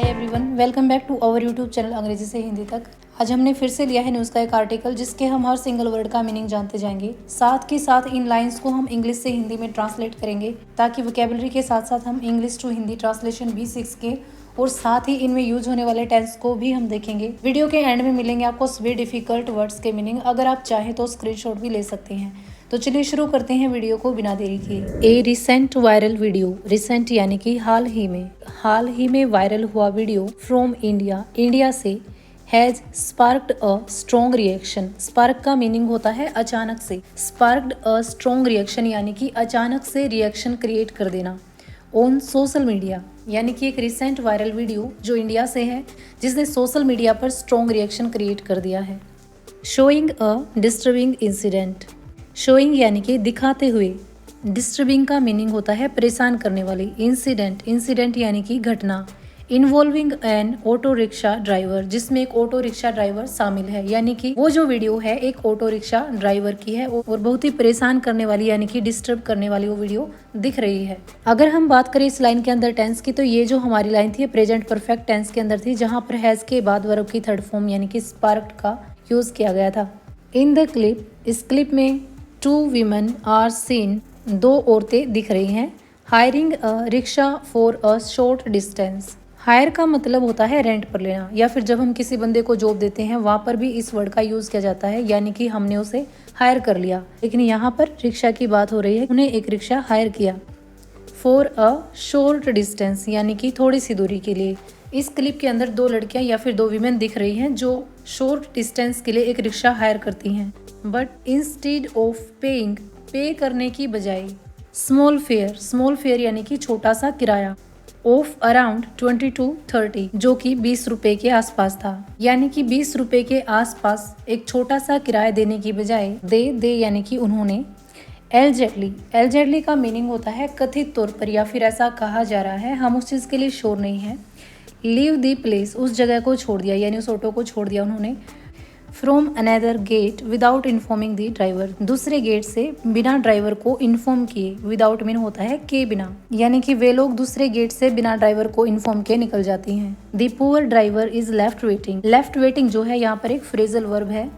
Hi everyone, welcome back to our YouTube channel Angrezi से हिंदी तक। आज हमने फिर से लिया है न्यूज़ का एक आर्टिकल जिसके हम हर सिंगल वर्ड का मीनिंग जानते जाएंगे। साथ ही साथ इन लाइंस को हम इंग्लिश से हिंदी में ट्रांसलेट करेंगे ताकि वोकेबलरी के साथ साथ हम इंग्लिश टू हिंदी ट्रांसलेशन भी सीख सकें और साथ ही इनमें यूज होने वाले टेंस को भी हम देखेंगे। वीडियो के एंड में मिलेंगे आपको सभी डिफिकल्ट वर्ड्स के मीनिंग। अगर आप चाहें तो स्क्रीनशॉट भी ले सकते हैं। तो चलिए शुरू करते हैं वीडियो को बिना देरी किए। ए रिसेंट वायरल वीडियो, रिसेंट यानी कि हाल ही में वायरल हुआ वीडियो फ्रॉम इंडिया से has sparked a strong reaction. Spark का मीनिंग होता है अचानक से। स्पार्क्ड अ स्ट्रॉन्ग रिएक्शन यानी कि अचानक से रिएक्शन क्रिएट कर देना। ऑन सोशल मीडिया यानी कि एक रिसेंट वायरल वीडियो जो इंडिया से है जिसने सोशल मीडिया पर स्ट्रॉन्ग रिएक्शन क्रिएट कर दिया है। Showing a disturbing incident, showing यानी कि दिखाते हुए। डिस्टर्बिंग का मीनिंग होता है परेशान करने वाली। इंसिडेंट यानी कि घटना। Involving N auto rickshaw driver, जिसमें एक ऑटो रिक्शा ड्राइवर शामिल है, यानी कि वो जो वीडियो है एक ऑटो रिक्शा ड्राइवर की है और बहुत ही परेशान करने वाली यानी कि डिस्टर्ब करने वाली वो वीडियो दिख रही है। अगर हम बात करें इस लाइन के अंदर टेंस की, तो ये जो हमारी लाइन थी प्रेजेंट परफेक्ट टेंस के अंदर थी, जहाँ पर हैज के बाद वर्ब की थर्ड फॉर्म यानी कि स्पार्क्ड का यूज किया गया था। इन द क्लिप, इस क्लिप में 2 women आर सीन, 2 औरतें दिख रही हैं। Hiring a rickshaw for a short distance. Hire का मतलब होता है रेंट पर लेना, या फिर जब हम किसी बंदे को जॉब देते हैं वहाँ पर भी इस वर्ड का यूज किया जाता है, यानी कि हमने उसे हायर कर लिया। लेकिन यहाँ पर रिक्शा की बात हो रही है, उन्हें एक रिक्शा हायर किया। फॉर अ शॉर्ट डिस्टेंस यानी कि थोड़ी सी दूरी के लिए। इस क्लिप के अंदर 2 लड़कियां या फिर 2 वीमेन दिख रही हैं जो शॉर्ट डिस्टेंस के लिए एक रिक्शा हायर करती हैं। बट इंस्टेड ऑफ पेइंग, पे करने की बजाय। स्मॉल फेयर यानी कि छोटा सा किराया। ऑफ अराउंड 20 to 30, जो कि 20 रुपए के आसपास था, यानी कि 20 रुपए के आसपास एक छोटा सा किराया देने की बजाय दे यानी कि उन्होंने। एल्जेडली का मीनिंग होता है कथित तौर पर या फिर ऐसा कहा जा रहा है, हम उस चीज़ के लिए श्योर नहीं है। लीव द प्लेस, उस जगह को छोड़ दिया, यानी उस ऑटो को छोड़ दिया उन्होंने। From another gate without informing the driver, दूसरे गेट से बिना ड्राइवर को इन्फॉर्म किए। विदाउट मीन होता है के बिना, यानी कि वे लोग दूसरे गेट से बिना ड्राइवर को इन्फॉर्म किए निकल जाती हैं। The poor driver is left waiting. Left waiting जो है यहाँ पर एक फ्रेजल वर्ब है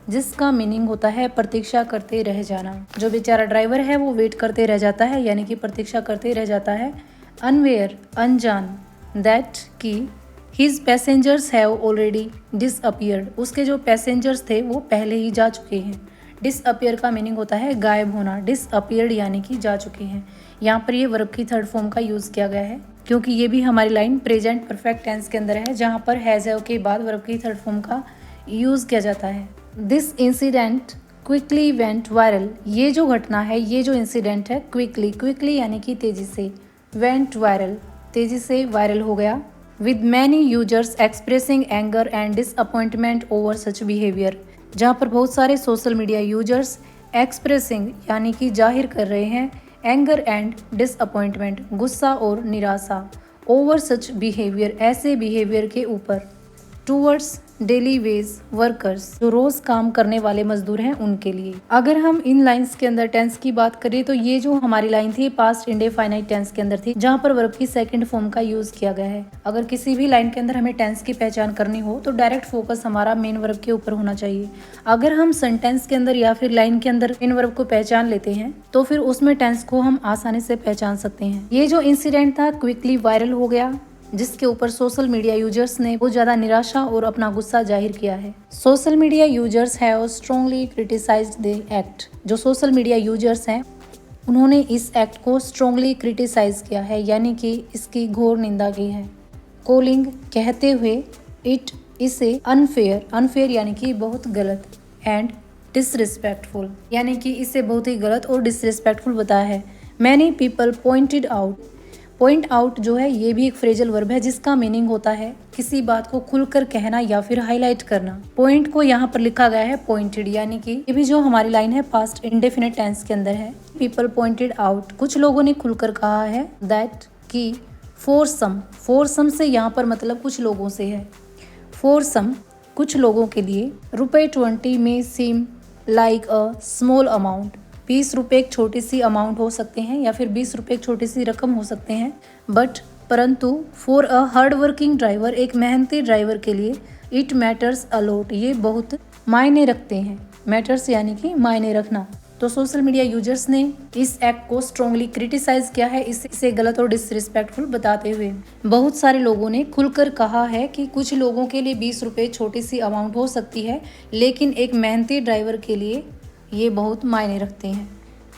जिसका मीनिंग होता है प्रतीक्षा करते रह जाना। जो बेचारा ड्राइवर है वो वेट करते रह जाता है, यानी कि प्रतीक्षा करते रह जाता है। अनवेयर, अनजान। दैट की his passengers have already disappeared, उसके जो पैसेंजर्स थे वो पहले ही जा चुके हैं। डिसअपियर का मीनिंग होता है गायब होना। डिसअपियर्ड यानी कि जा चुके हैं। यहाँ पर ये वर्ब की थर्ड फॉर्म का यूज किया गया है क्योंकि ये भी हमारी लाइन प्रेजेंट परफेक्ट टेंस के अंदर है, जहाँ पर हैज हैव के बाद वर्ब की थर्ड फॉर्म का यूज किया जाता है। This incident quickly went viral, ये जो घटना है, ये जो इंसिडेंट है क्विकली यानी कि तेजी से, वेंट वायरल तेजी से वायरल हो गया। With many users expressing anger and disappointment over such behaviour, जहाँ पर बहुत सारे सोशल मीडिया यूजर्स एक्सप्रेसिंग यानी कि जाहिर कर रहे हैं, एंगर एंड डिसअपॉइंटमेंट गुस्सा और निराशा, ओवर सच बिहेवियर ऐसे बिहेवियर के ऊपर, टूवर्ड्स डेली वेज वर्कर्स जो रोज काम करने वाले मजदूर हैं उनके लिए। अगर हम इन लाइंस के अंदर टेंस की बात करें तो ये जो हमारी लाइन थी पास्ट इंडेफिनाइट टेंस के अंदर थी, जहाँ पर वर्ब की सेकंड फॉर्म का यूज किया गया है। अगर किसी भी लाइन के अंदर हमें टेंस की पहचान करनी हो तो डायरेक्ट फोकस हमारा मेन वर्ब के ऊपर होना चाहिए। अगर हम सेंटेंस के अंदर या फिर लाइन के अंदर मेन वर्ब को पहचान लेते हैं तो फिर उसमें टेंस को हम आसानी से पहचान सकते हैं। ये जो इंसिडेंट था क्विकली वायरल हो गया, जिसके ऊपर सोशल मीडिया यूजर्स ने बहुत ज्यादा निराशा और अपना गुस्सा जाहिर किया है। Social media users have strongly criticised the act, जो सोशल मीडिया यूजर्स हैं उन्होंने इस एक्ट को स्ट्रांगली क्रिटिसाइज किया है, यानी कि इसकी घोर निंदा की है। कॉलिंग कहते हुए, इट इसे अनफेयर यानी कि बहुत गलत, एंड डिसरिस्पेक्टफुल यानी कि इसे बहुत ही गलत और डिसरिस्पेक्टफुल बताया है। मैनी पीपल पॉइंट आउट जो है ये भी एक फ्रेजल वर्ब है जिसका मीनिंग होता है किसी बात को खुलकर कहना या फिर हाईलाइट करना। पॉइंट को यहाँ पर लिखा गया है पॉइंटेड, यानी कि ये भी जो हमारी लाइन है पास्ट इंडेफिनिट टेंस के अंदर है। पीपल पॉइंटेड आउट, कुछ लोगों ने खुलकर कहा है। दैट की फॉर सम से यहाँ पर मतलब कुछ लोगों से है। फॉर सम कुछ लोगों के लिए, ₹20 में seem like a small amount, 20 रुपए एक छोटी सी अमाउंट हो सकते हैं या फिर 20 रुपए एक छोटी सी रकम हो सकते हैं। बट परंतु for a hard working driver, एक मेहनती ड्राइवर के लिए, इट मैटर्स अलॉट, ये बहुत मायने रखते हैं। मैटर्स यानी कि मायने रखना। तो सोशल मीडिया यूजर्स ने इस एक्ट को स्ट्रांगली क्रिटिसाइज किया है, इसे गलत और डिसरिस्पेक्टफुल बताते हुए। बहुत सारे लोगों ने खुलकर कहा है कि कुछ लोगों के लिए 20 रुपये छोटी सी अमाउंट हो सकती है, लेकिन एक मेहनती ड्राइवर के लिए ये बहुत मायने रखते हैं।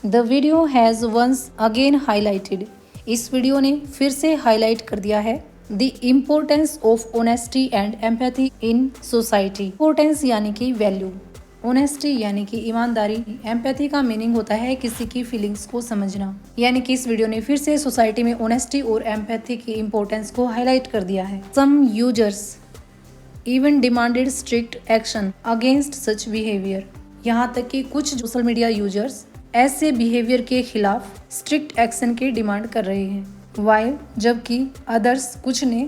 The video has once again highlighted, इस वीडियो ने फिर से हाईलाइट कर दिया है the importance of honesty and empathy in society. Importance यानी कि वैल्यू, ऑनेस्टी यानी कि ईमानदारी, एम्पैथी का मीनिंग होता है किसी की फीलिंग्स को समझना। यानी कि इस वीडियो ने फिर से सोसाइटी में ऑनेस्टी और एम्पैथी की इम्पोर्टेंस को हाईलाइट कर दिया है। Some users even demanded strict action against such behaviour, यहाँ तक कि कुछ सोशल मीडिया यूजर्स ऐसे बिहेवियर के खिलाफ स्ट्रिक्ट एक्शन की डिमांड कर रहे हैं। वाइल, जबकि अदर्स, कुछ ने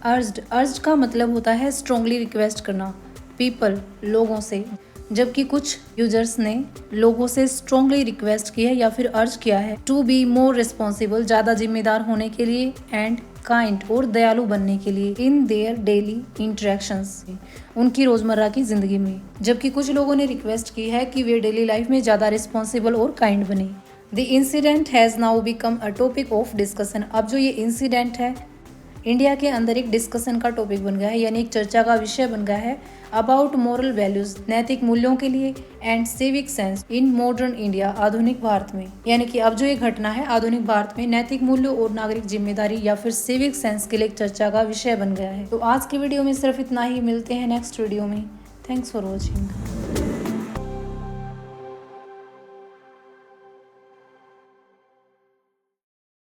अर्ज्ड का मतलब होता है स्ट्रांगली रिक्वेस्ट करना, पीपल, लोगों से, जबकि कुछ यूजर्स ने लोगों से स्ट्रांगली रिक्वेस्ट की है या फिर अर्ज किया है टू बी मोर रिस्पॉन्सिबल, ज़्यादा जिम्मेदार होने के लिए, एंड काइंड, और दयालु बनने के लिए, इन देयर डेली इंटरेक्शंस, उनकी रोज़मर्रा की ज़िंदगी में। जबकि कुछ लोगों ने रिक्वेस्ट की है कि वे डेली लाइफ में ज़्यादा रिस्पॉन्सिबल और काइंड बने। The incident has now become a topic of discussion, अब जो ये इंसिडेंट है इंडिया के अंदर एक डिस्कशन का टॉपिक बन गया है, यानी एक चर्चा का विषय बन गया है, अबाउट मोरल वैल्यूज, नैतिक मूल्यों के लिए, and civic sense in modern India, आधुनिक भारत में। यानी कि अब जो ये घटना है आधुनिक भारत में नैतिक मूल्यों और नागरिक जिम्मेदारी या फिर सिविक सेंस के लिए एक चर्चा का विषय बन गया है। तो आज की वीडियो में सिर्फ इतना ही, मिलते हैं नेक्स्ट वीडियो में। Thanks for watching.